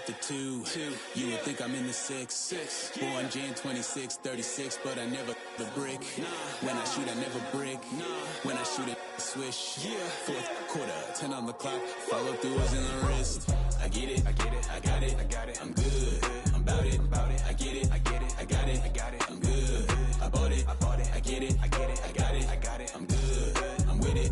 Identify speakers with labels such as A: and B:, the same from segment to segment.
A: the 2. You would think I'm in the 6. Born Jan 26, 36, but I never the brick. When I shoot, I never brick. When I shoot, I swish. Fourth quarter, 10 on the clock. Follow through is in the wrist. I get it, I got it, I'm good, I'm about it, I get it, I got it, I'm good, I bought it, I get it, I got it, I'm good, I'm with it,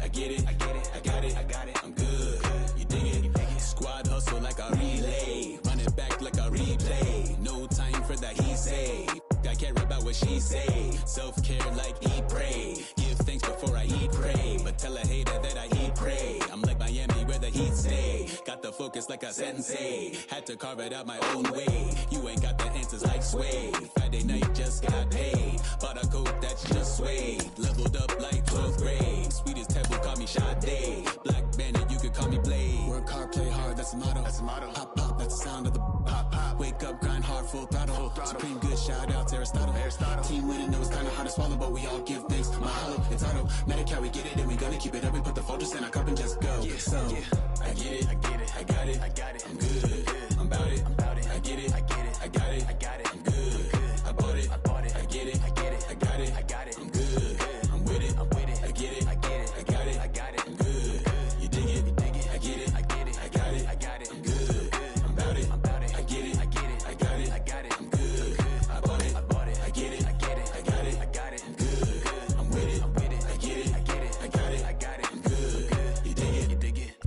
A: I get it, I got it, I'm good, you dig it, squad hustle like a relay, run it back like a replay, no time for that he say, I care about what she say, self-care like eat, pray, give thanks before I eat, pray, but tell a hater that I eat, pray, I'm like Miami where the heat stay, got the focus like a sensei, had to carve it out my own way, you ain't got the answers like Sway, Friday night just got paid, bought a coat that's just suede, leveled up like 12th grade, sweetest pebble call me Sade, Black Bandit you could call me Blade, work hard play hard that's the motto, pop pop that's the sound of the pop, wake up grind hard full throttle, supreme good shout out to Aristotle, team winning it was kinda hard to swallow but we all give thanks, my hollow it's auto, Medi-Cal we get it and we gonna keep it up, we put the focus in our cup and just go, I get it, I got it, I'm good, I'm about it, I get it, I got it, I'm good, I bought it, I get it, I got it, I'm good, I'm with it, I get it, I got it, I'm good, you dig it, I get it, I got it, I'm good, I'm about it, I get it, I got it, I'm good, I bought it, I get it, I got it, I'm good, I'm with it, I get it, I got it, I'm good, you dig it.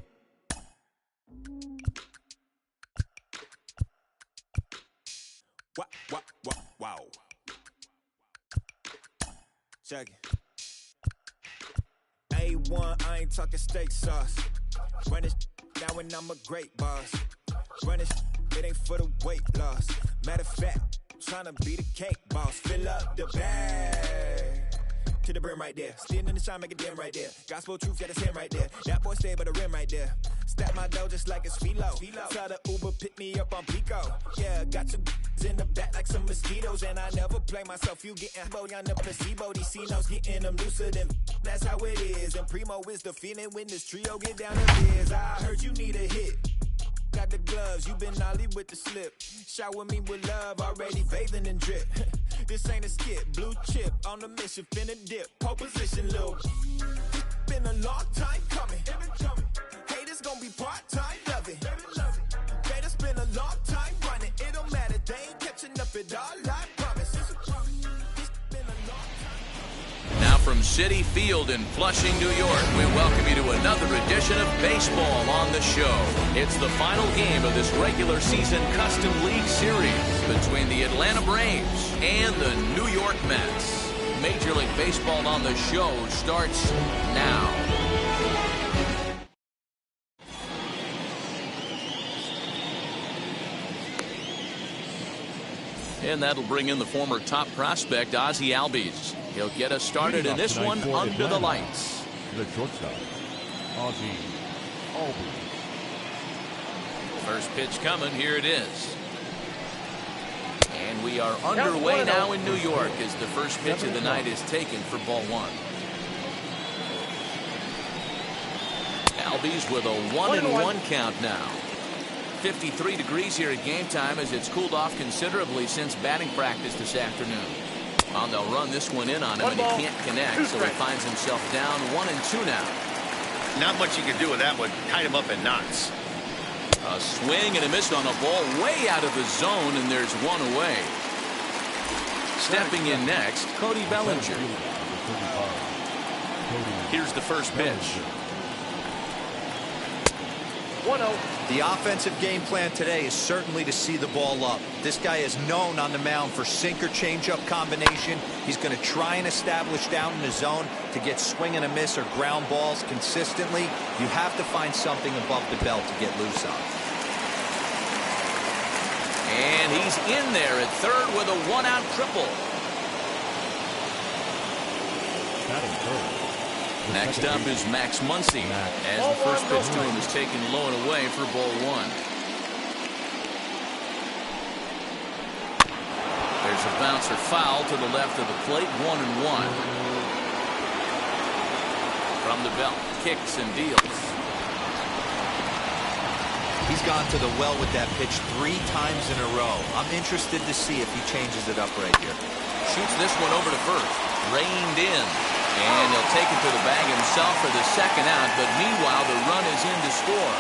A: Wow. Check it. A1, I ain't talking steak sauce. Run this now and I'm a great boss. Run this, it ain't for the weight loss. Matter of fact, tryna be the cake boss. Fill up the bag to the brim right there. Standing in the shine, make it dim right there. Gospel truth, got his hand right there. That boy stay by the rim right there. Stack my dough just like it's philo. Tell the Uber pick me up on Pico. Yeah, got some in the back like some mosquitoes. And I never play myself. You getting body on the placebo. These C-notes getting them looser than that's how it is. And Primo is the feeling when this trio get down to biz. I heard you need a hit. Got the gloves, you been nolly with the slip. Shower me with love, already bathing in drip. This ain't a skip, blue chip on the mission, finna dip. Pole position, little. Been a long time coming. Haters gonna be part-time, love it. Haters been a long time running. It don't matter, they ain't catching up at all, I promise. It's been a long time.
B: Now from Citi Field in Flushing, New York, we welcome you to another edition of Baseball on the Show. It's the final game of this regular season Custom League Series between the Atlanta Braves and the New York Mets. Major League Baseball on the Show starts now. And that'll bring in the former top prospect, Ozzie Albies. He'll get us started in this one under the lights.
C: The shortstop, Ozzie Albies.
B: First pitch coming, here it is. And we are underway now in New York as the first pitch of the night is taken for ball one. Albies with a 1-1 count now. 53 degrees here at game time as it's cooled off considerably since batting practice this afternoon. Well, they'll run this one in on him and he can't connect, so he finds himself down 1-2 now.
D: Not much you can do with that one. Tied him up in knots.
B: A swing and a miss on a ball way out of the zone, and there's one away. Stepping in next, Cody Bellinger. Here's the first pitch.
E: 1-0. The offensive game plan today is certainly to see the ball up. This guy is known on the mound for sinker changeup combination. He's going to try and establish down in the zone to get swing and a miss or ground balls consistently. You have to find something above the belt to get loose on.
B: And he's in there at third with a one-out triple. Next up is Max Muncy as the first pitch to him is taken low and away for ball one. There's a bouncer foul to the left of the plate, 1-1. From the belt, kicks and deals.
E: He's gone to the well with that pitch 3 times in a row. I'm interested to see if he changes it up right here.
B: Shoots this one over to first. Reined in. And he'll take it to the bag himself for the second out. But meanwhile, the run is in to score.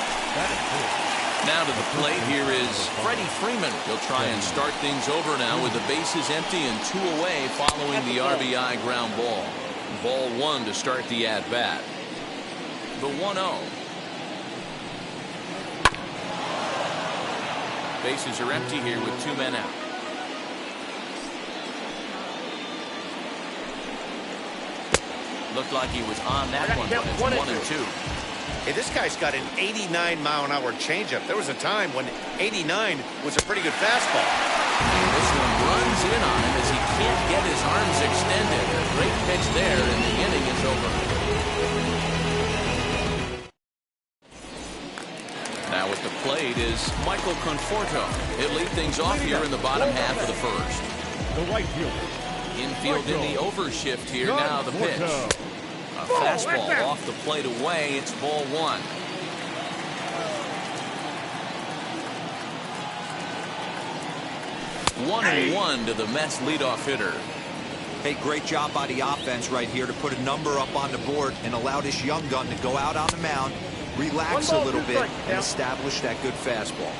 B: Now to the plate, here is Freddie Freeman. He'll try and start things over now with the bases empty and 2 away following the RBI ground ball. Ball 1 to start the at-bat. The 1-0. Bases are empty here with 2 men out. Looked like he was on that one, but it's 1-2.
D: Hey, this guy's got an 89-mile-an-hour changeup. There was a time when 89 was a pretty good fastball.
B: This one runs in on him as he can't get his arms extended. A great pitch there, and the inning is over. Now at the plate is Michael Conforto. He'll lead things off here in the bottom half of the first.
C: The right fielder.
B: Infield in the overshift here. Now the pitch. A fastball off the plate away. It's ball 1. One and 1 to the Mets leadoff hitter.
E: Hey, great job by the offense right here to put a number up on the board and allow this young gun to go out on the mound, relax a little bit, and establish that good fastball.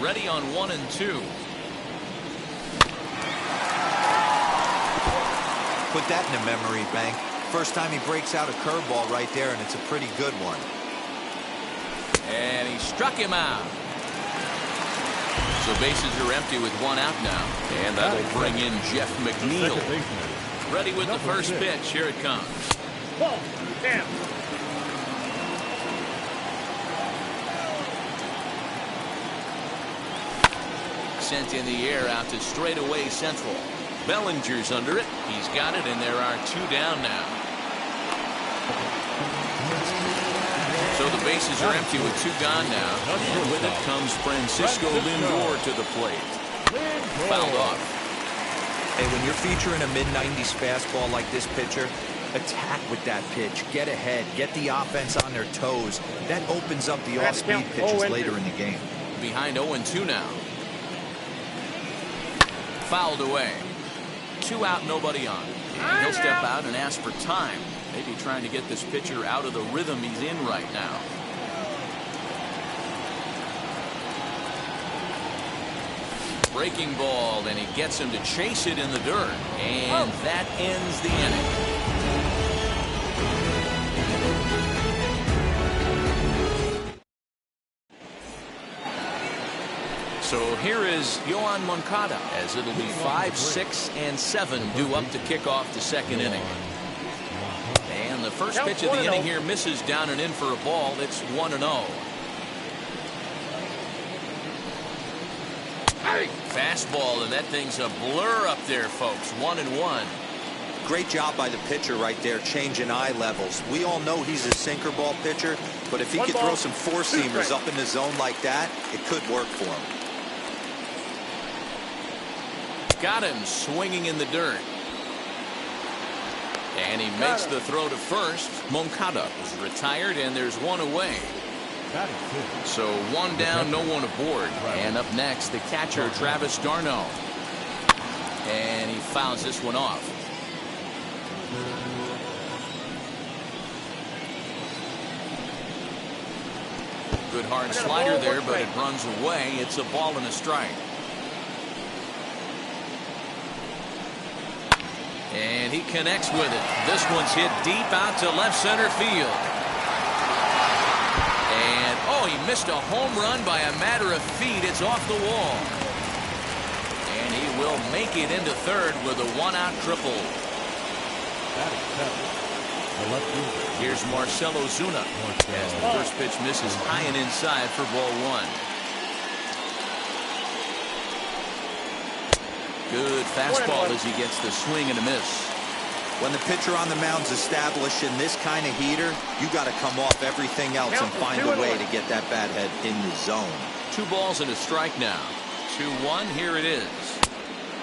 B: Ready on 1 and 2.
E: Put that in the memory bank. First time he breaks out a curveball right there, and it's a pretty good one.
B: And he struck him out. So bases are empty with 1 out now. And that'll bring in Jeff McNeil. Ready with the first pitch. Here it comes.
F: Ball. Damn.
B: Sent in the air out to straightaway central. Bellinger's under it. He's got it, and there are 2 down now. So the bases are empty with 2 gone now. And with it comes Francisco Lindor to the plate. Fouled off.
E: Hey, when you're featuring a mid-90s fastball like this pitcher, attack with that pitch. Get ahead. Get the offense on their toes. That opens up the off-speed pitches later in the game.
B: Behind 0-2 now. Fouled away. 2 out, nobody on. And he'll step out and ask for time. Maybe trying to get this pitcher out of the rhythm he's in right now. Breaking ball, and he gets him to chase it in the dirt. And that ends the inning. So here is Yoan Moncada, as it'll be 5, 6, and 7 due up to kick off the second inning. And the first pitch of the inning here misses down and in for a ball. It's 1-0. Fastball, and that thing's a blur up there, folks. 1-1.
E: Great job by the pitcher right there, changing eye levels. We all know he's a sinker ball pitcher, but if he could throw some 4-seamers up in the zone like that, it could work for him.
B: Got him swinging in the dirt. And he makes the throw to first. Moncada is retired, and there's 1 away. So 1 down, no one aboard. And up next, the catcher, Travis d'Arnaud. And he fouls this one off. Good hard slider there, but it runs away. It's a ball and a strike. And he connects with it. This one's hit deep out to left center field. And, oh, he missed a home run by a matter of feet. It's off the wall. And he will make it into third with a 1-out triple. Here's Marcell Ozuna as the first pitch misses high and inside for ball 1. Good fastball as he gets the swing and a miss.
E: When the pitcher on the mound's established in this kind of heater, you got to come off everything else and find a way to get that bat head in the zone.
B: 2 balls and a strike now. 2-1, here it is.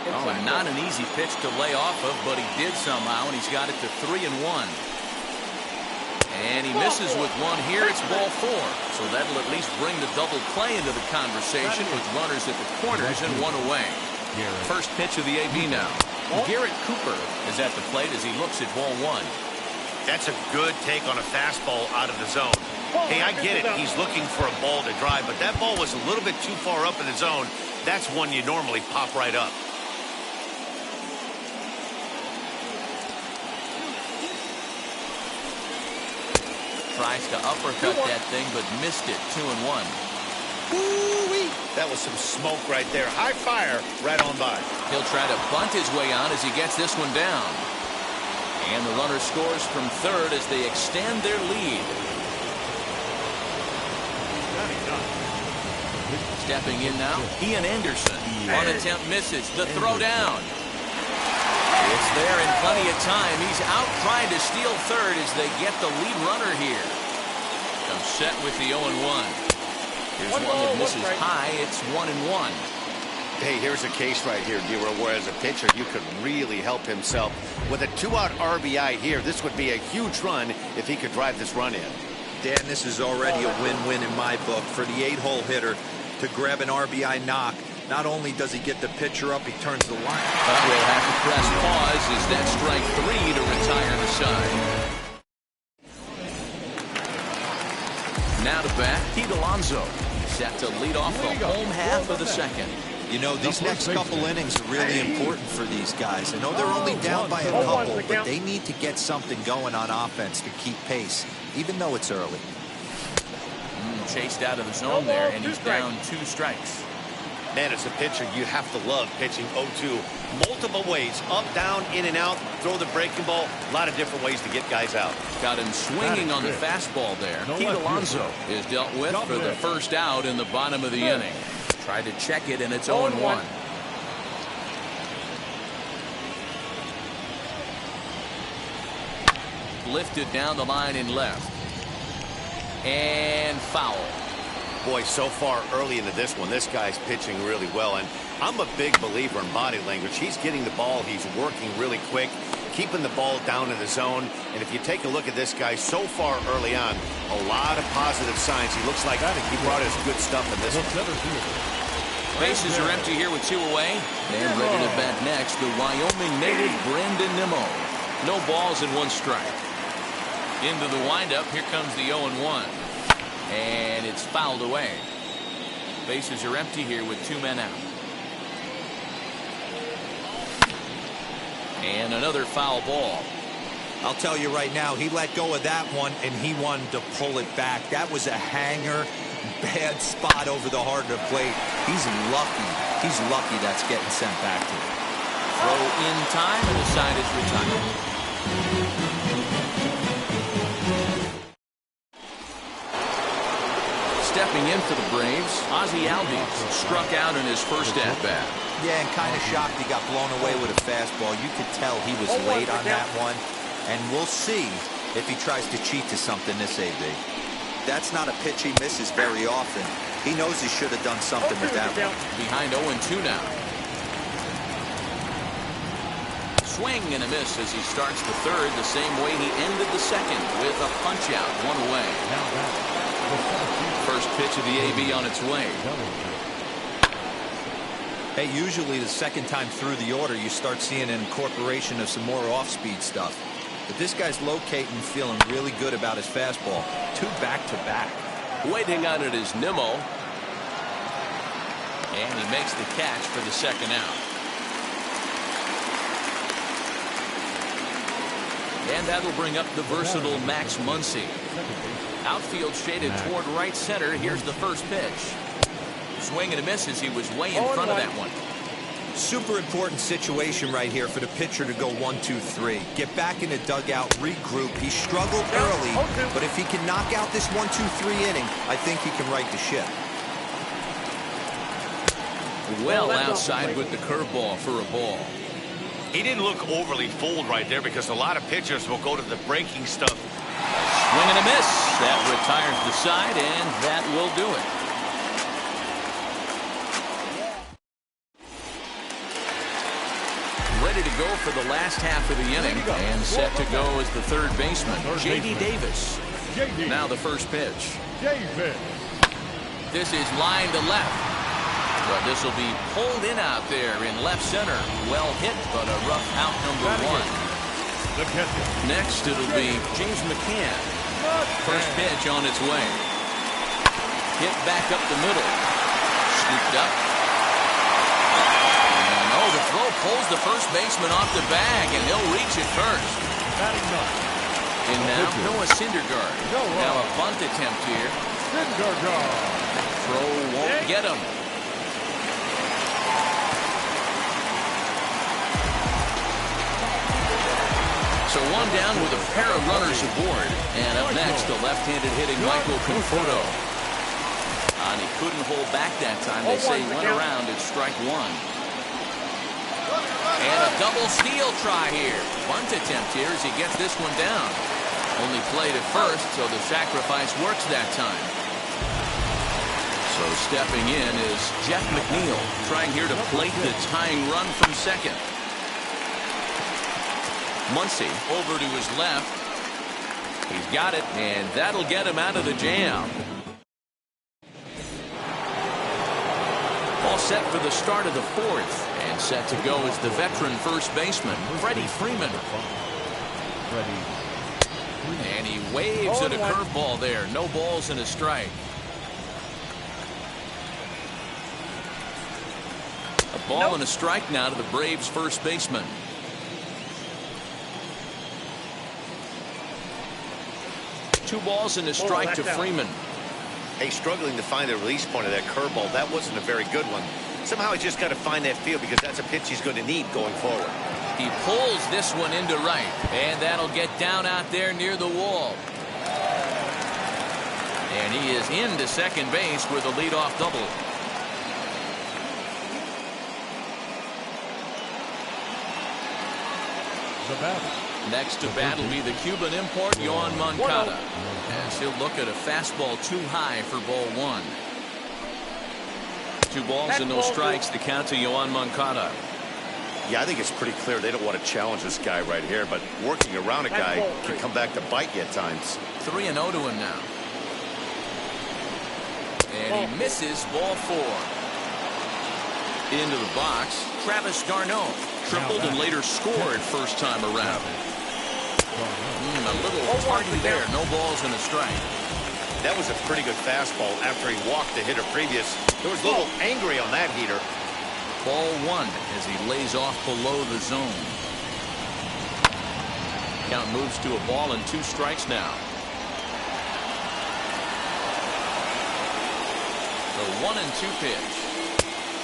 B: Oh, not an easy pitch to lay off of, but he did somehow, and he's got it to 3-1. And he misses with one here. It's ball 4. So that'll at least bring the double play into the conversation with runners at the corners and one away. First pitch of the AB now. Garrett Cooper is at the plate as he looks at ball 1.
D: That's a good take on a fastball out of the zone. Hey, I get it. He's looking for a ball to drive, but that ball was a little bit too far up in the zone. That's one you normally pop right up.
B: Tries to uppercut that thing, but missed it. 2-1.
D: Ooh-wee. That was some smoke right there. High fire right on by.
B: He'll try to bunt his way on as he gets this one down. And the runner scores from third as they extend their lead. Stepping in now, Ian Anderson. On attempt misses. The throw down. It's there in plenty of time. He's out trying to steal third as they get the lead runner here. Comes set with the 0-1. Here's one that misses high. It's 1-1.
D: Hey, here's a case right here, Dero, where as a pitcher you could really help himself. With a 2-out RBI here, this would be a huge run if he could drive this run in.
E: Dan, this is already a win-win in my book for the 8-hole hitter to grab an RBI knock. Not only does he get the pitcher up, he turns the line.
B: But we'll have to press pause as that strike 3 to retire the side. Now to bat, Pete Alonso. Set to lead off the home half of the second.
E: You know, these next couple innings are really important for these guys. I know they're only down by a couple, but they need to get something going on offense to keep pace, even though it's early.
B: Chased out of the zone there, and he's down 2 strikes.
D: Man, as a pitcher, you have to love pitching 0-2. Multiple ways, up, down, in and out, throw the breaking ball. A lot of different ways to get guys out.
B: Got him swinging on the fastball there. Pete Alonso is dealt with for the first out in the bottom of the inning. Tried to check it, and it's 0-1. Lifted down the line in left. And foul.
D: Boy, so far early into this one, this guy's pitching really well. And I'm a big believer in body language. He's getting the ball. He's working really quick, keeping the ball down in the zone. And if you take a look at this guy so far early on, a lot of positive signs. He looks like he brought us good stuff in this one.
B: Bases are empty here with 2 away. And ready to bat next, the Wyoming native Brandon Nimmo. No balls and 1 strike. Into the windup, here comes the 0-1. And it's fouled away. Bases are empty here with 2 men out. And another foul ball.
E: I'll tell you right now, he let go of that one, and he wanted to pull it back. That was a hanger, bad spot over the heart of the plate. He's lucky. He's lucky that's getting sent back to him.
B: Throw in time, and the side is retired. Stepping in for the Braves, Ozzie Albies struck out in his first at-bat.
E: Yeah, and kind of shocked he got blown away with a fastball. You could tell he was late on that one. And we'll see if he tries to cheat to something this AB. That's not a pitch he misses very often. He knows he should have done something with that one.
B: Behind 0-2 now. Swing and a miss as he starts the third the same way he ended the second with a punch-out, 1 away. First pitch of the AB on its way.
E: Hey, usually the second time through the order, you start seeing an incorporation of some more off-speed stuff. But this guy's locating, feeling really good about his fastball. 2 back-to-back.
B: Waiting on it is Nimmo. And he makes the catch for the second out. And that'll bring up the versatile Max Muncy. Outfield shaded toward right center. Here's the first pitch. Swing and a miss as he was way in front of that one.
E: Super important situation right here for the pitcher to go 1-2-3. Get back in the dugout, regroup. He struggled early, but if he can knock out this 1-2-3 inning, I think he can right the ship.
B: Well outside with the curveball for a ball.
D: He didn't look overly fooled right there because a lot of pitchers will go to the breaking stuff.
B: Swing and a miss. That retires the side, and that will do it. Ready to go for the last half of the inning, and set to go as the third baseman, J.D. Davis.
C: JD.
B: Now the first pitch.
C: Davis.
B: This is line to left. But this will be pulled in out there in left center. Well hit, but a rough out number one.
C: The catcher.
B: Next, it'll be James McCann. First pitch on its way. Hit back up the middle. Scooped up. And the throw pulls the first baseman off the bag, and he'll reach it first.
C: Batting ninth.
B: And now Noah Syndergaard. Now a bunt attempt here.
C: Syndergaard.
B: Throw won't get him. So one down with a pair of runners aboard. And up next, the left-handed hitting Michael Conforto. And he couldn't hold back that time. They say he went around at strike one. And a double steal try here. Bunt attempt here as he gets this one down. Only played at first, so the sacrifice works that time. So stepping in is Jeff McNeil, trying here to plate the tying run from second. Muncy over to his left. He's got it, and that'll get him out of the jam. All set for the start of the fourth, and set to go is the veteran first baseman, Freddie Freeman. And he waves at a curveball there. No balls and a strike. A ball and a strike now to the Braves first baseman. Two balls and a strike to Freeman.
D: Hey, struggling to find the release point of that curveball. That wasn't a very good one. Somehow he's just got to find that feel because that's a pitch he's going to need going forward.
B: He pulls this one into right, and that'll get down out there near the wall. And he is into second base with a leadoff double.
C: The batter.
B: Next to bat will be the Cuban import, Yoan Moncada. As he'll look at a fastball too high for ball one. 2 balls and no strikes, the count to Yoan Moncada.
D: Yeah, I think it's pretty clear they don't want to challenge this guy right here, but working around a guy can come back to bite you at times.
B: 3-0 to him now. And he misses ball 4. Into the box, Travis d'Arnaud. Tripled and later scored first time around. A little tardy there. No balls and a strike.
D: That was a pretty good fastball after he walked the hitter previous. There was a little angry on that heater.
B: Ball 1 as he lays off below the zone. Count moves to a ball and 2 strikes now. The 1-2 pitch.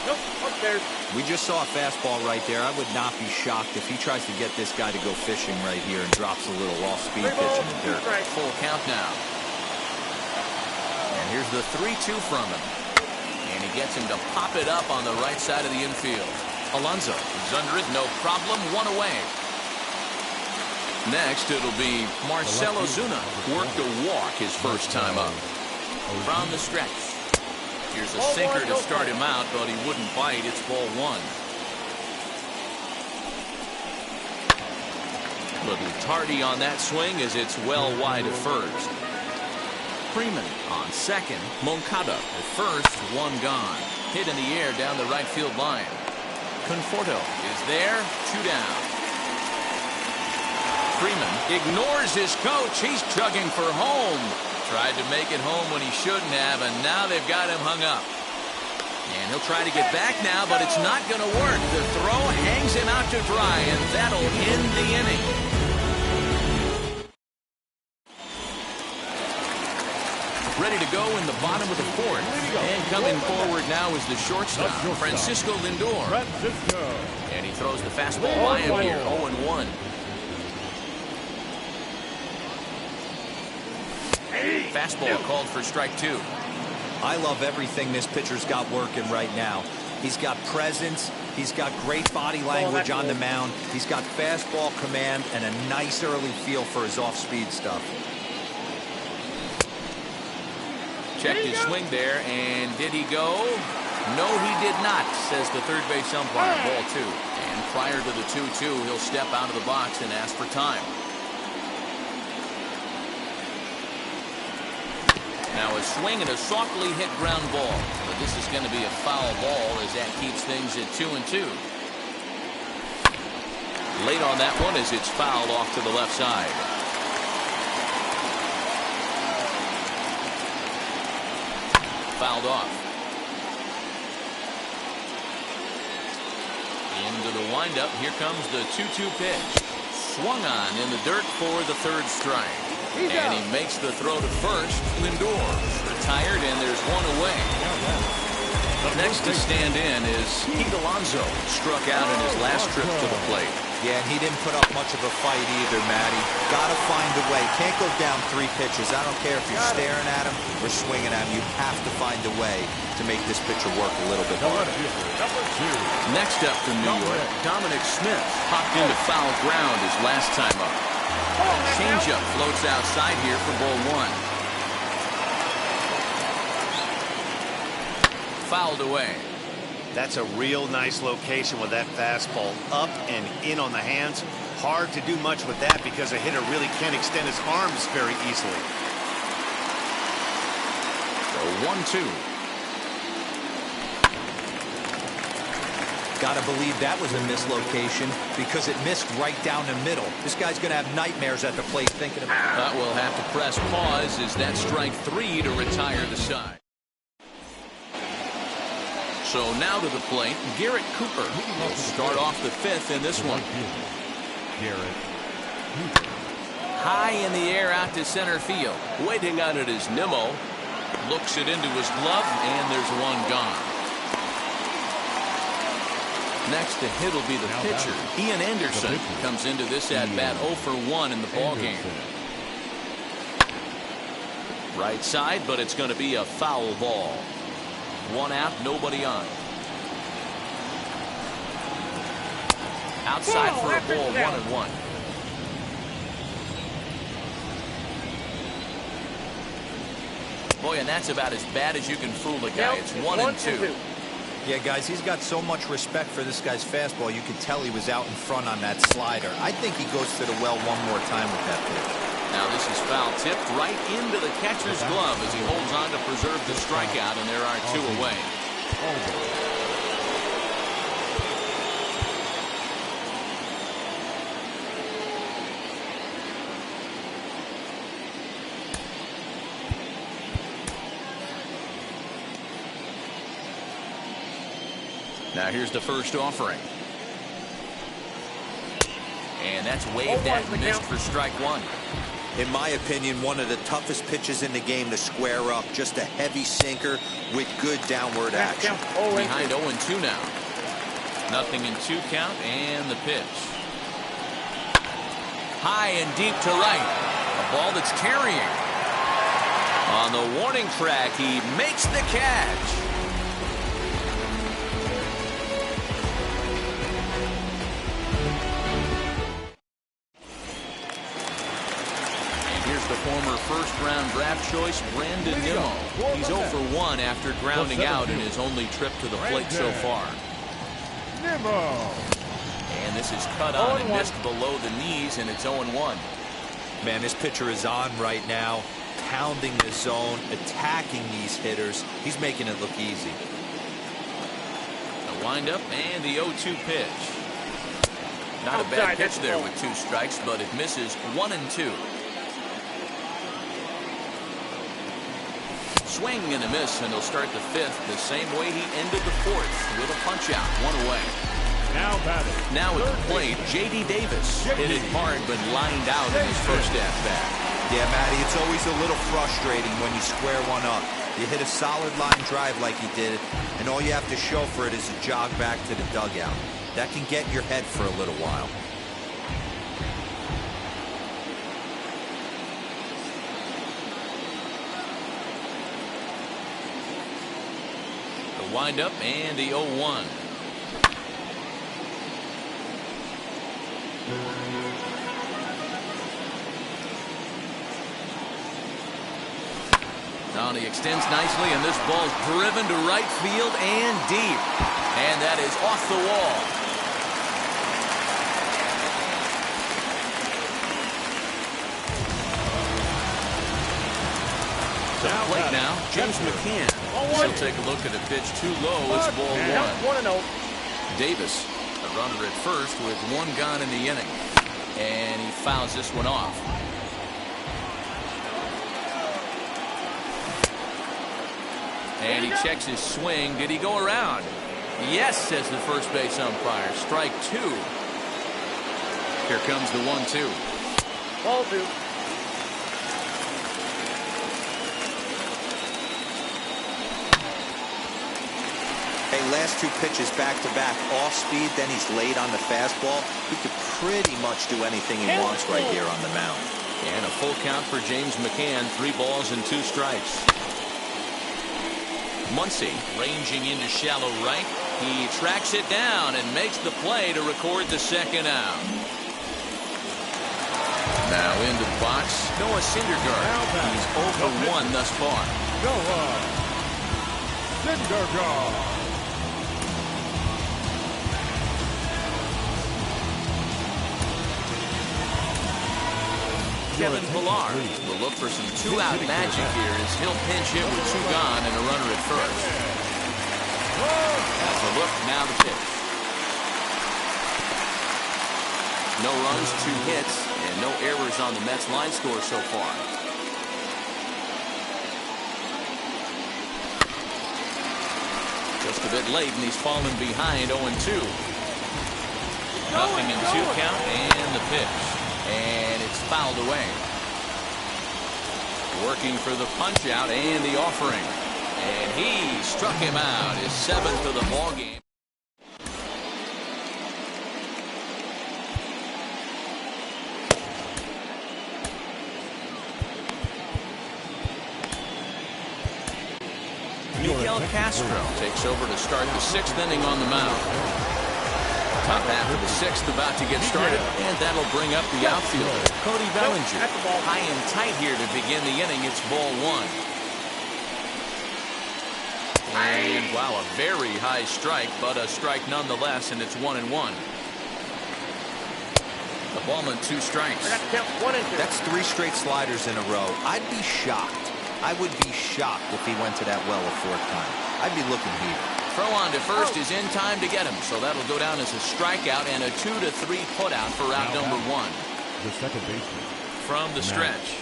F: Nope, upstairs.
E: We just saw a fastball right there. I would not be shocked if he tries to get this guy to go fishing right here and drops a little off-speed pitch in the dirt.
B: Full count now. And here's the 3-2 from him. And he gets him to pop it up on the right side of the infield. Alonso is under it, no problem, 1 away. Next, it'll be Marcell Ozuna. Worked a walk his first time up. From the stretch. Here's a sinker to start him out, but he wouldn't bite. It's ball 1. Little tardy on that swing as it's well wide of first. Freeman on second. Moncada at first. 1 gone. Hit in the air down the right field line. Conforto is there. 2 down. Freeman ignores his coach. He's chugging for home. Tried to make it home when he shouldn't have, and now they've got him hung up. And he'll try to get back now, but it's not going to work. The throw hangs him out to dry, and that'll end the inning. Ready to go in the bottom of the 4th. And coming forward now is the shortstop, Francisco Lindor. And he throws the fastball by him here, 0-1. Fastball called for strike 2.
E: I love everything this pitcher's got working right now. He's got presence. He's got great body language on the mound. He's got fastball command and a nice early feel for his off-speed stuff.
B: Checked his swing there, and did he go? No, he did not, says the third base umpire. Ball 2. And prior to the 2-2, he'll step out of the box and ask for time. Now a swing and a softly hit ground ball. But this is going to be a foul ball as that keeps things at 2-2. Late on that one as it's fouled off to the left side. Fouled off. Into the windup. Here comes the 2-2 pitch. Swung on in the dirt for the third strike. And he makes the throw to first. Lindor retired, and there's one away. Next to stand in is Pete Alonso. Struck out in his last trip to the plate.
E: Yeah, and he didn't put up much of a fight either, Matty. Gotta find a way. Can't go down 3 pitches. I don't care if you're staring at him or swinging at him. You have to find a way to make this pitcher work a little bit harder.
B: Next up from New York, Dominic Smith popped into foul ground his last time up. Changeup floats outside here for ball 1. Fouled away.
D: That's a real nice location with that fastball up and in on the hands. Hard to do much with that because a hitter really can't extend his arms very easily.
B: So 1-2.
E: Gotta believe that was a mislocation because it missed right down the middle. This guy's gonna have nightmares at the plate thinking about it.
B: But we'll have to press pause as that strike 3 to retire the side. So now to the plate, Garrett Cooper will start off the 5th in this one. High in the air out to center field. Waiting on it is Nimmo. Looks it into his glove, and there's one gone. Next to hit will be the pitcher. Ian Anderson comes into this at-bat 0 for 1 in the ballgame. Right side, but it's going to be a foul ball. 1 out, nobody on. Outside for a ball, 1-1. Boy, and that's about as bad as you can fool a guy. It's 1-2.
E: Yeah, guys, he's got so much respect for this guy's fastball. You could tell he was out in front on that slider. I think he goes to the well one more time with that pitch.
B: Now this is foul tipped right into the catcher's glove as he holds on to preserve the strikeout, and there are 2 away. Now here's the first offering. And that's waved at and missed for strike 1.
E: In my opinion, one of the toughest pitches in the game to square up. Just a heavy sinker with good downward action.
B: Behind 0-2 now. Nothing in 2 count, and the pitch. High and deep to right. A ball that's carrying. On the warning track, he makes the catch. The former first-round draft choice, Brandon Nimmo. He's 0 for 1 after grounding out in his only trip to the plate so far.
C: Nimmo.
B: And this is cut on and missed below the knees, and it's 0-1.
E: Man, this pitcher is on right now, pounding the zone, attacking these hitters. He's making it look easy.
B: The windup and the 0-2 pitch. Not a bad pitch there with 2 strikes, but it misses 1-2. Swing and a miss, and he'll start the 5th the same way he ended the 4th with a punch-out, 1 away. Now at the plate, J.D. Davis hit it hard but lined out in his first at-bat.
E: Yeah, Matty, it's always a little frustrating when you square one up. You hit a solid line drive like he did, and all you have to show for it is a jog back to the dugout. That can get in your head for a little while.
B: Wind up and the 0-1. Now he extends nicely, and this ball's driven to right field and deep. And that is off the wall. To the plate now, James McCann. He'll take a look at a pitch too low. It's ball one.
F: 1-0.
B: Davis, a runner at first with one gone in the inning. And he fouls this one off. And he checks his swing. Did he go around? Yes, says the first base umpire. Strike two. Here comes the 1-2.
F: Ball two.
E: Hey, last two pitches back-to-back, off speed, then he's late on the fastball. He could pretty much do anything he wants right here on the mound.
B: And a full count for James McCann. 3 balls and 2 strikes. Muncy ranging into shallow right. He tracks it down and makes the play to record the second out. Now into the box, Noah Syndergaard. He's 0 for 1 thus far.
C: Noah Syndergaard.
B: Kevin Pillar will look for some 2-out magic here as he'll pinch hit with 2 gone and a runner at first. That's a look, now the pitch. No runs, 2 hits, and no errors on the Mets line score so far. Just a bit late, and he's fallen behind 0-2. Nothing in 2 count, and the pitch. And it's fouled away. Working for the punch out and the offering. And he struck him out. His 7th of the ball game. Miguel Castro takes over to start the 6th inning on the mound. Top half of the 6th about to get started, and that'll bring up the outfielder, Cody Bellinger. High and tight here to begin the inning. It's ball 1. And wow, a very high strike, but a strike nonetheless, and it's 1-1. The ball and 2 strikes.
F: I got to count 1 and 2.
E: That's 3 straight sliders in a row. I'd be shocked. I would be shocked if he went to that well a 4th time. I'd be looking here.
B: Throw on to first is in time to get him, so that'll go down as a strikeout and a 2-3 putout for out number 1.
C: The second baseman.
B: From the stretch,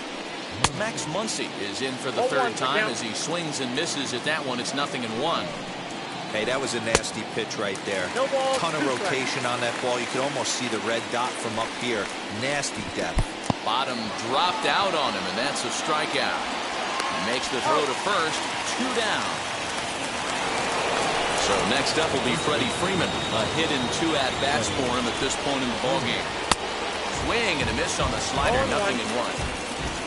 B: Max Muncy is in for the 3rd time as he swings and misses at that one. It's 0-1.
E: Hey, that was a nasty pitch right there.
F: No ball,
E: Ton of
F: 2
E: rotation on that ball. You could almost see the red dot from up here. Nasty depth.
B: Bottom dropped out on him, and that's a strikeout. He makes the throw to first, 2 down. So next up will be Freddie Freeman. A hit in 2 at-bats for him at this point in the ballgame. Swing and a miss on the slider, 0-1.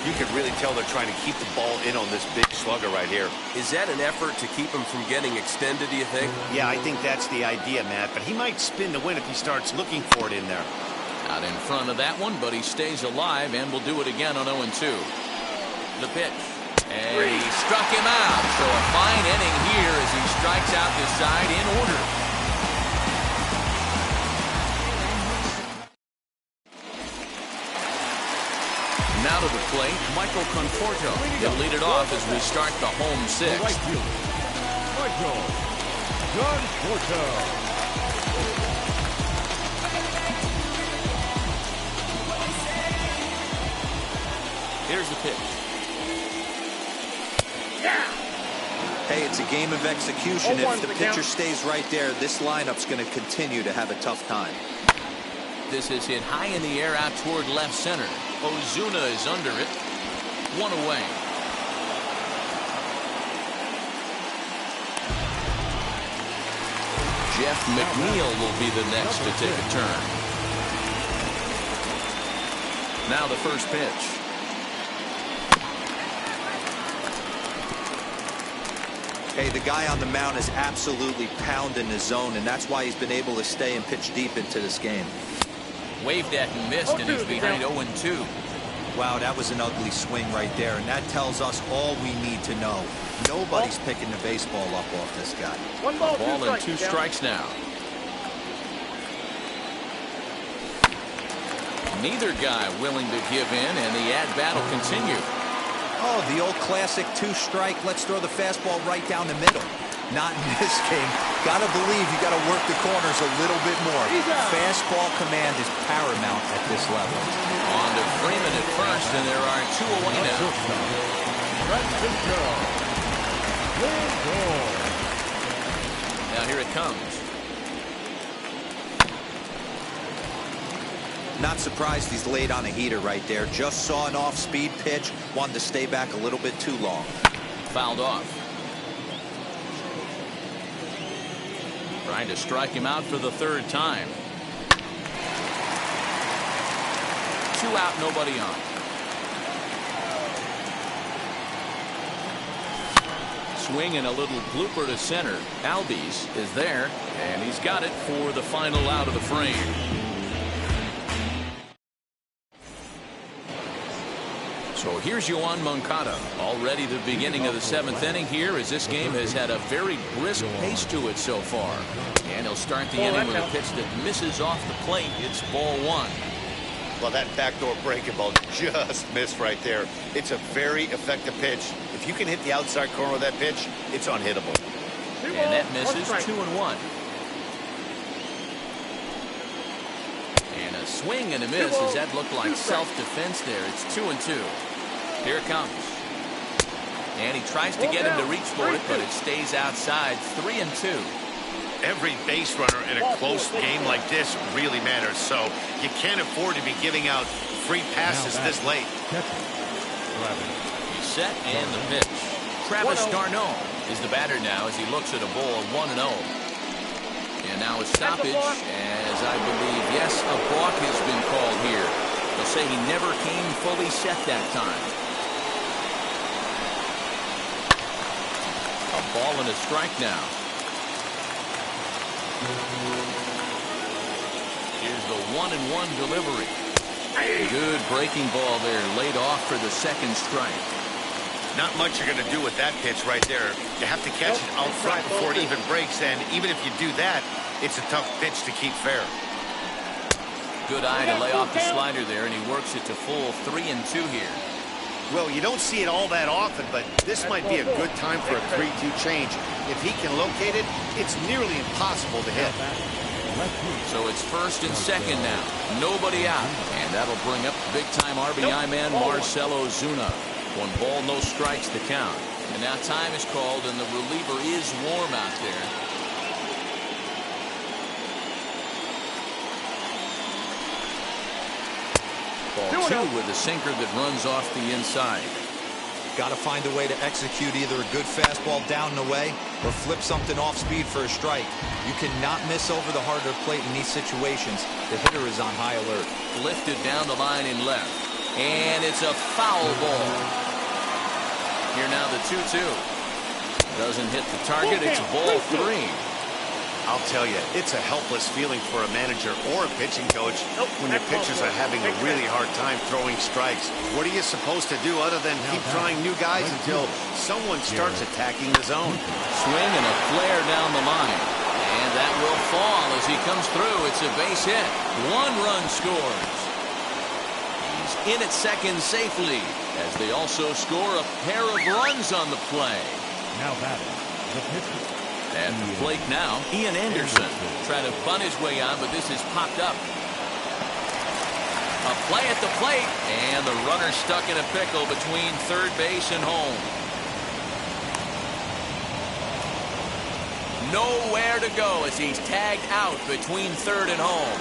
D: You can really tell they're trying to keep the ball in on this big slugger right here.
G: Is that an effort to keep him from getting extended, do you think?
D: Yeah, I think that's the idea, Matt. But he might spin the win if he starts looking for it in there.
B: Out in front of that one, but he stays alive and will do it again on 0-2. The pitch. And he struck him out. So a fine inning here as he strikes out this side in order. Now to the plate, Michael Conforto. He'll lead it off as we start the home 6th.
C: Right fielder, Michael Conforto.
B: Here's the pitch.
E: Hey, it's a game of execution. If the pitcher stays right there, this lineup's going to continue to have a tough time.
B: This is hit high in the air out toward left center. Ozuna is under it. 1 away. Jeff McNeil will be the next to take a turn. Now the first pitch.
E: Hey, the guy on the mound is absolutely pounding the zone, and that's why he's been able to stay and pitch deep into this game.
B: Waved at and missed, and he's behind 0-2.
E: Wow, that was an ugly swing right there, and that tells us all we need to know. Nobody's picking the baseball up off this guy.
F: 1 ball,
B: Ball and 2 strikes now. Neither guy willing to give in, and the at-bat will continue.
E: Oh, the old classic two-strike. Let's throw the fastball right down the middle. Not in this game. Got to believe you got to work the corners a little bit more. Fastball command is paramount at this level.
B: On to Freeman at first, and there are 2 away now. Now here it comes.
E: Not surprised he's laid on a heater right there. Just saw an off-speed pitch. Wanted to stay back a little bit too long.
B: Fouled off. Trying to strike him out for the 3rd time. 2 out, nobody on. Swing and a little blooper to center. Albies is there, and he's got it for the final out of the frame. So here's Yoan Moncada. Already the beginning of the 7th inning here, as this game has had a very brisk pace to it so far. And he'll start the inning with a pitch that misses off the plate. It's ball 1.
D: Well, that backdoor breaking ball just missed right there. It's a very effective pitch. If you can hit the outside corner of that pitch, it's unhittable.
B: And that misses. 2-1. And a swing and a miss. Does that look like self-defense there? It's 2-2. Here it comes. And he tries to get him to reach for it, but it stays outside. 3-2.
D: Every base runner in a close game like this really matters, so you can't afford to be giving out free passes this late.
B: He's set and the pitch. Travis d'Arnaud is the batter now as he looks at a ball 1-0. And now a stoppage, as I believe, yes, a balk has been called here. They'll say he never came fully set that time. A ball and a strike now. Here's the 1-1 delivery. Good breaking ball there, laid off for the 2nd strike.
D: Not much you're going to do with that pitch right there. You have to catch it out front before it even breaks, and even if you do that, it's a tough pitch to keep fair.
B: Good eye to lay off the slider there, and he works it to full 3-2 here.
D: Well, you don't see it all that often, but this might be a good time for a 3-2 change. If he can locate it, it's nearly impossible to hit.
B: So it's 1st and 2nd now. Nobody out. And that'll bring up big-time RBI man Marcell Ozuna. 1 ball, no strikes to count. And now time is called, and the reliever is warm out there. Ball 2 with a sinker that runs off the inside.
E: Got to find a way to execute either a good fastball down and away or flip something off speed for a strike. You cannot miss over the harder plate in these situations. The hitter is on high alert.
B: Lifted down the line in left. And it's a foul ball. Here now the 2-2. Doesn't hit the target. It's ball 3.
D: I'll tell you, it's a helpless feeling for a manager or a pitching coach when your pitchers are having a really hard time throwing strikes. What are you supposed to do other than keep trying new guys until someone starts attacking the zone?
B: Swing and a flare down the line. And that will fall as he comes through. It's a base hit. 1 run scores. He's in at 2nd safely as they also score a pair of runs on the play.
C: Now batting, the pitcher.
B: At the plate now, Ian Anderson trying to bunt his way on, but this is popped up. A play at the plate, and the runner stuck in a pickle between 3rd base and home. Nowhere to go as he's tagged out between 3rd and home.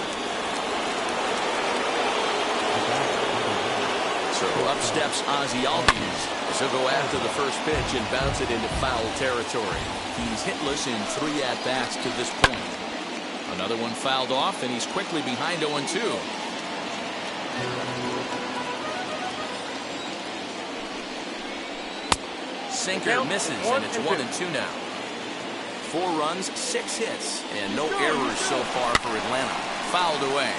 B: So up steps Ozzie Albies. So go after the first pitch and bounce it into foul territory. He's hitless in 3 at-bats to this point. Another one fouled off, and he's quickly behind 0-2. Sinker misses, and it's 1-2 now. 4 runs, 6 hits, and no errors so far for Atlanta. Fouled away.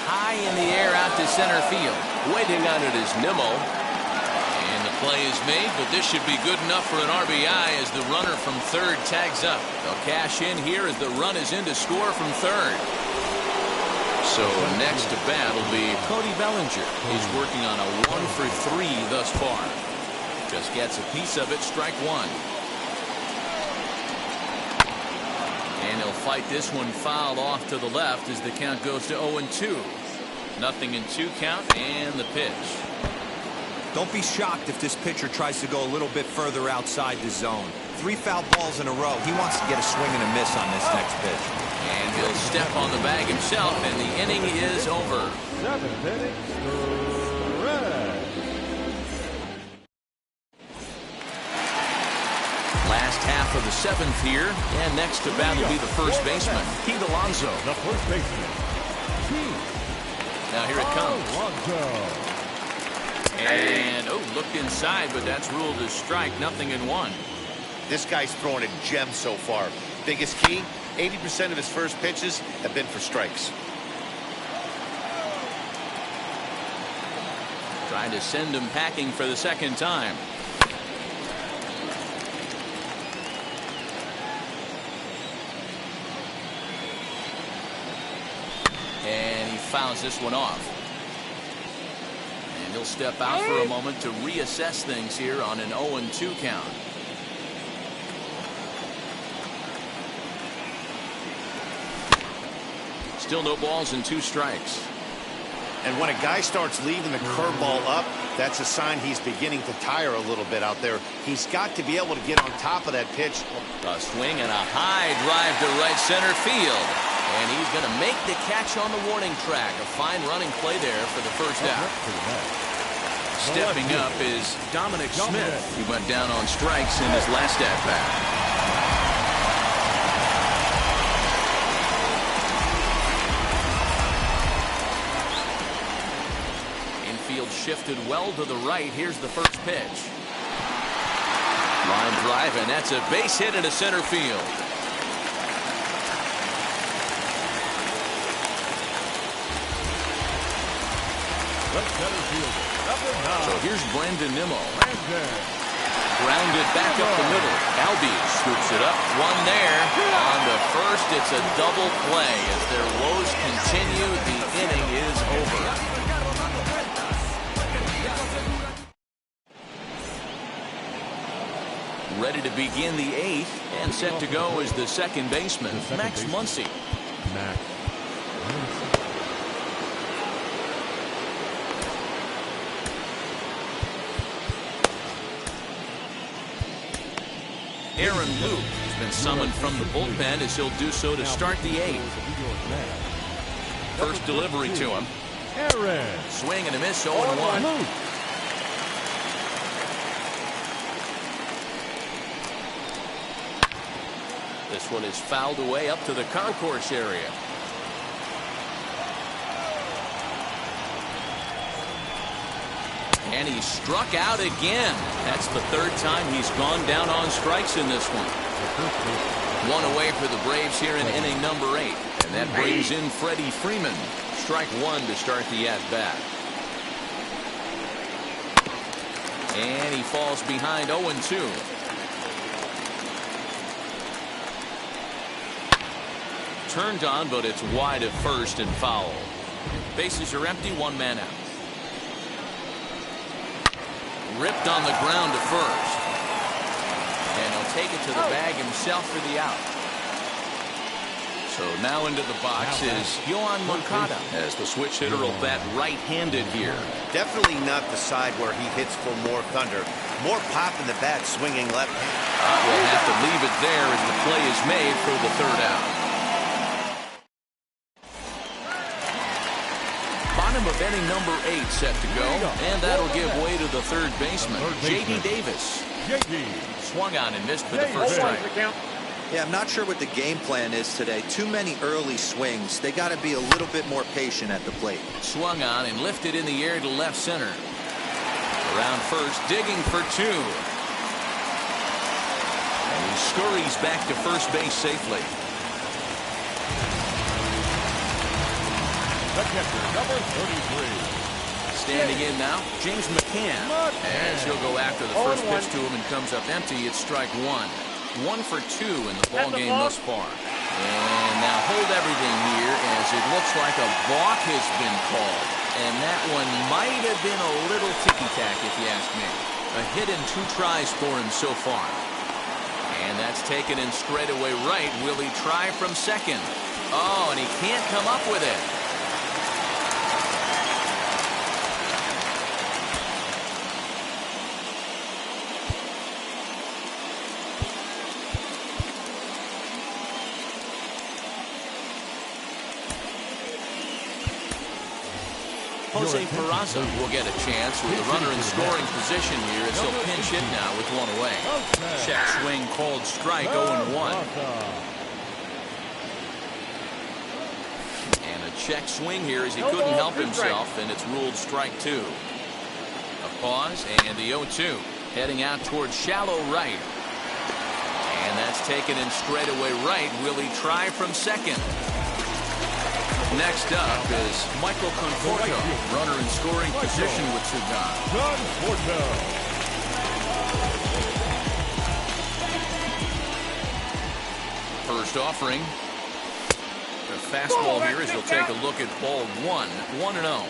B: High in the air out to center field. Waiting on it is Nimmo. And the play is made, but this should be good enough for an RBI as the runner from 3rd tags up. They'll cash in here as the run is in to score from 3rd. So next to bat will be Cody Bellinger. He's working on a 1-for-3 thus far. Just gets a piece of it, strike one. And he'll fight this one foul off to the left as the count goes to 0-2. 0-2 count and the pitch.
E: Don't be shocked if this pitcher tries to go a little bit further outside the zone. 3 foul balls in a row. He wants to get a swing and a miss on this next pitch.
B: And he'll step on the bag himself, and the inning is over.
C: 7th inning, stretch.
B: Last half of the 7th here, and next to bat will be the first baseman, Pete Alonso.
C: The first baseman, Pete
B: Now here it comes.
C: Alonso.
B: And, looked inside, but that's ruled as strike, 0-1.
D: This guy's throwing a gem so far. Biggest key, 80% of his first pitches have been for strikes.
B: Trying to send him packing for the second time. And he fouls this one off. And he'll step out for a moment to reassess things here on an 0-2 count. Still no balls and 2 strikes.
D: And when a guy starts leaving the curveball up, that's a sign he's beginning to tire a little bit out there. He's got to be able to get on top of that pitch.
B: A swing and a high drive to right center field. And he's going to make the catch on the warning track. A fine running play there for the first out. Stepping up is Dominic Smith. He went down on strikes in his last at-bat. Shifted well to the right. Here's the first pitch. Line drive, and that's a base hit into center field. So here's Brandon Nimmo. Grounded back up the middle. Albies scoops it up. One there. On the first, it's a double play. As their woes continue, the inning is over. Ready to begin the 8th, and set to go is the second baseman, Max Muncy. Aaron Luke has been summoned from the bullpen as he'll do so to start the 8th. First delivery to him.
C: Aaron.
B: Swing and a miss, 0-1. This one is fouled away up to the concourse area. And he struck out again. That's the 3rd time he's gone down on strikes in this one. One away for the Braves here in inning number 8. And that brings in Freddie Freeman. Strike one to start the at-bat. And he falls behind 0-2. Turned on, but it's wide at first and foul. Bases are empty, 1 man out. Ripped on the ground to first. And he'll take it to the bag himself for the out. So now into the box is Yoan Moncada, as the switch hitter will bat right-handed here.
D: Definitely not the side where he hits for more thunder. More pop in the bat, swinging left-hand.
B: We'll have to leave it there as the play is made for the 3rd out. Bottom of inning number 8 set to go, and that'll give way to the 3rd baseman, J.D. Davis. Swung on and missed for the first strike.
E: Yeah, I'm not sure what the game plan is today. Too many early swings. They got to be a little bit more patient at the plate.
B: Swung on and lifted in the air to left center. Around first, digging for 2. And he scurries back to first base safely.
C: The catcher, number 33.
B: Standing in now, James McCann. As he'll go after the first pitch to him and comes up empty, it's strike one. 1 for 2 in the ball game thus far. And now hold everything here as it looks like a balk has been called. And that one might have been a little ticky-tack if you ask me. A hit in 2 tries for him so far. And that's taken in straightaway right. Will he try from second? Oh, and he can't come up with it. Jose Peraza will get a chance with a runner in scoring position here as he'll pinch hit now with 1 away. Check swing called strike, 0-1. And a check swing here as he couldn't help himself, and it's ruled strike 2. A pause and the 0-2 heading out towards shallow right. And that's taken in straightaway right. Will he try from second? Next up is Michael Conforto, runner in scoring position with 2 gone.
C: Conforto.
B: First offering. The fastball here as he'll take a look at ball 1, 1-0.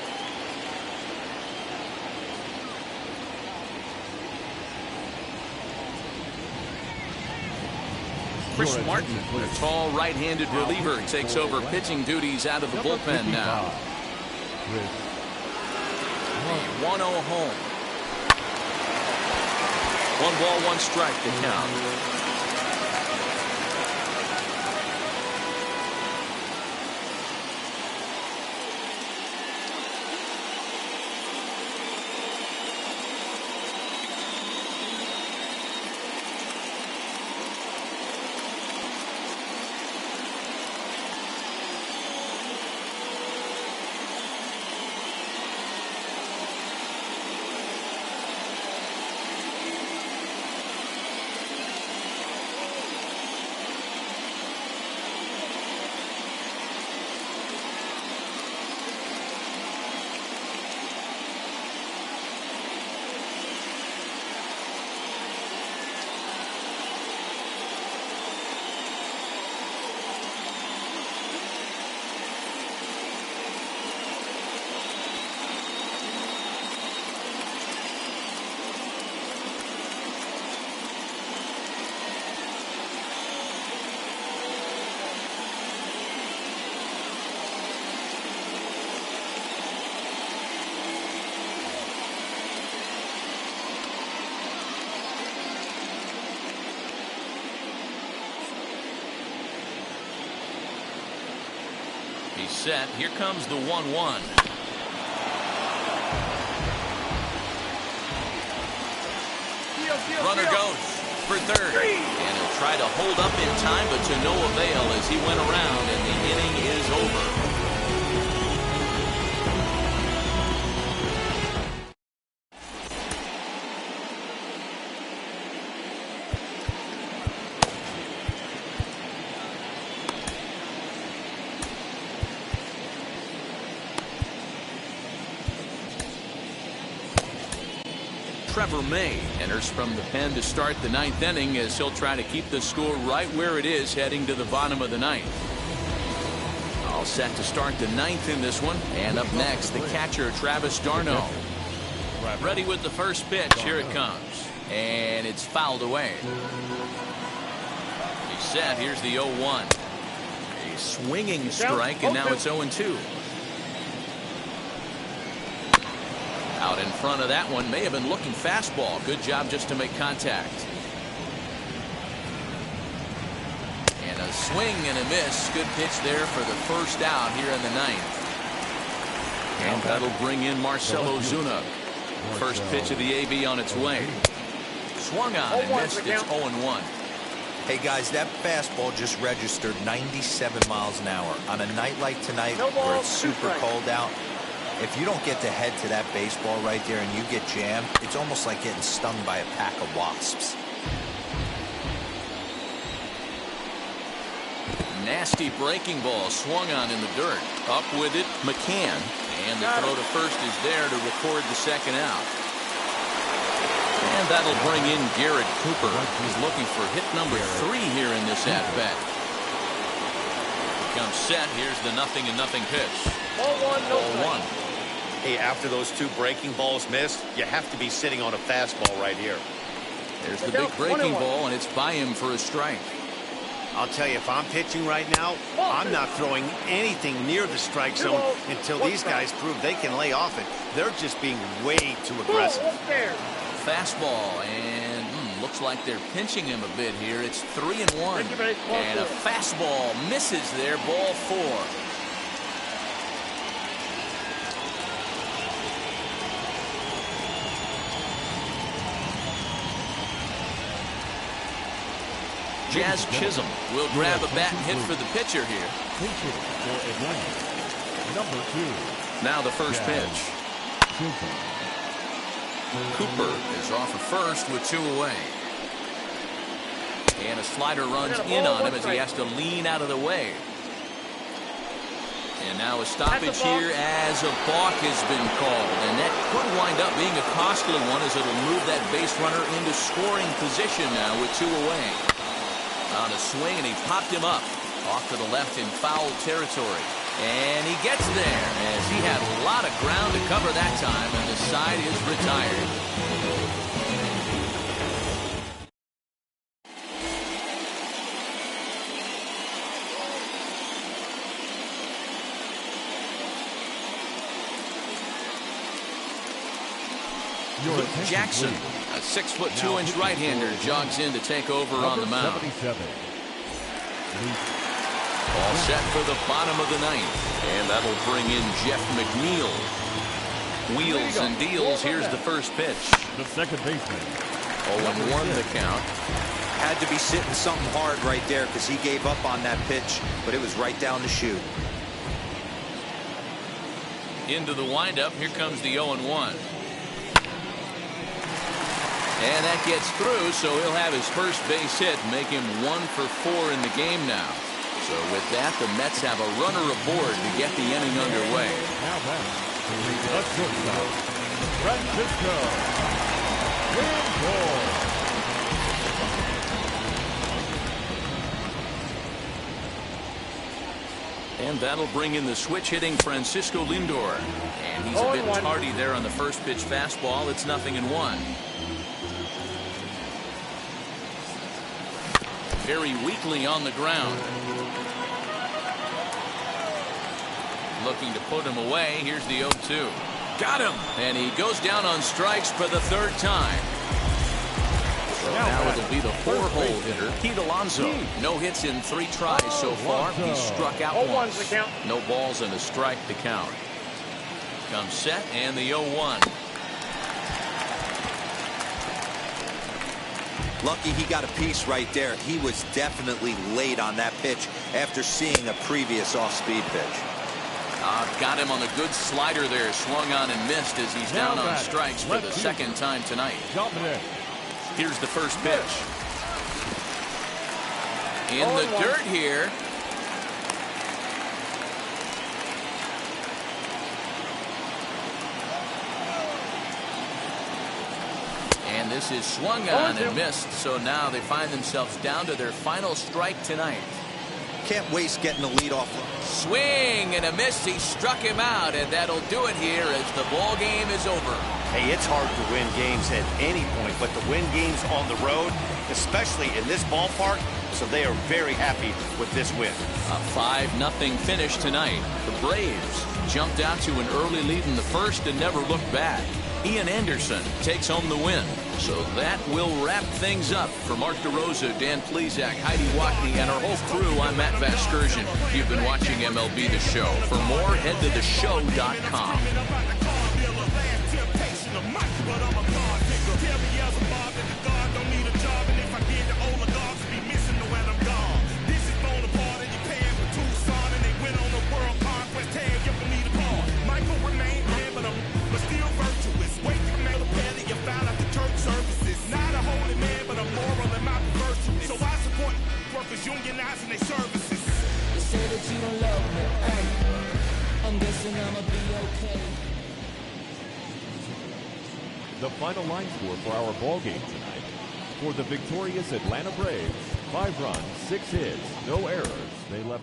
B: Chris Martin, a tall right-handed reliever, takes over pitching duties out of the bullpen now. The 1-0 home. 1 ball, 1 strike to count. He's set. Here comes the 1-1. Runner goes for third. And he'll try to hold up in time, but to no avail as he went around, and the inning is over. Trevor May enters from the pen to start the 9th inning as he'll try to keep the score right where it is heading to the bottom of the 9th. All set to start the 9th in this one. And up next, the catcher, Travis d'Arnaud. Ready with the first pitch. Here it comes. And it's fouled away. He's set. Here's the 0-1. A swinging strike, and now it's 0-2. Out in front of that one, may have been looking fastball. Good job just to make contact. And a swing and a miss. Good pitch there for the first out here in the 9th. And that'll bring in Marcell Ozuna. First pitch of the AB on its way. Swung on and missed. It's 0-1.
E: Hey guys, that fastball just registered 97 miles an hour. On a night like tonight where it's super cold out, if you don't get to head to that baseball right there and you get jammed, it's almost like getting stung by a pack of wasps.
B: Nasty breaking ball swung on in the dirt. Up with it, McCann. And the throw to first is there to record the second out. And that'll bring in Garrett Cooper. He's looking for hit number 3 here in this at-bat. comes set. Here's the 0-0 pitch.
F: Ball one, no
B: Ball
F: strike.
B: one.
D: Hey, after those two breaking balls missed, you have to be sitting on a fastball right here.
B: There's the big breaking ball, and it's by him for a strike.
D: I'll tell you, if I'm pitching right now, I'm not throwing anything near the strike zone until these guys prove they can lay off it. They're just being way too aggressive.
B: Fastball, and looks like they're pinching him a bit here. It's 3-1. And a fastball misses there, ball 4. Jazz Chisholm will grab a bat and hit for the pitcher here.
C: Number 2.
B: Now the first pitch. Cooper is off at first with 2 away. And a slider runs in on him as he has to lean out of the way. And now a stoppage here as a balk has been called. And that could wind up being a costly one as it'll move that base runner into scoring position now with 2 away. On a swing, and he popped him up off to the left in foul territory. And he gets there as he had a lot of ground to cover that time, and the side is retired. Luke Jackson, a 6'2" right-hander, jogs in to take over on the mound.
C: 77.
B: All set for the bottom of the 9th, and that'll bring in Jeff McNeil. Wheels and deals. Here's the first pitch.
C: The second baseman.
B: 0-1 the count.
E: Had to be sitting something hard right there because he gave up on that pitch, but it was right down the chute.
B: Into the windup. Here comes the 0-1. And that gets through, so he'll have his first base hit, make him 1 for 4 in the game now. So with that, the Mets have a runner aboard to get the inning underway.
C: Now back to the shortstop, Francisco Lindor.
B: And that'll bring in the switch-hitting Francisco Lindor. And he's a bit tardy there on the first pitch fastball. It's 0-1. Very weakly on the ground. Looking to put him away. Here's the 0-2. Got him! And he goes down on strikes for the 3rd time. So now it'll be the 4-hole hitter, Pete Alonso. No hits in 3 tries so far. He struck out once. No balls and a strike to count. Comes set and the 0-1.
E: Lucky he got a piece right there. He was definitely late on that pitch after seeing a previous off-speed pitch.
B: Got him on a good slider there. Swung on and missed as he's down on strikes for the 2nd time tonight. Here's the first pitch. In the dirt here. And this is swung on and missed, so now they find themselves down to their final strike tonight.
E: Can't waste getting the lead off.
B: Swing and a miss. He struck him out, and that'll do it here as the ball game is over.
D: Hey, it's hard to win games at any point, but to win games on the road, especially in this ballpark, so they are very happy with this win.
B: A 5-0 finish tonight. The Braves jumped out to an early lead in the first and never looked back. Ian Anderson takes home the win. So that will wrap things up. For Mark DeRosa, Dan Plesac, Heidi Watney, and our whole crew, I'm Matt Vasgersian. You've been watching MLB The Show. For more, head to theshow.com.
H: Unionizing their services. They say that you don't love me. Hey, I'm guessing I'ma be okay.
C: The final line score for our ball game tonight. For the victorious Atlanta Braves, 5 runs, 6 hits, no errors. They left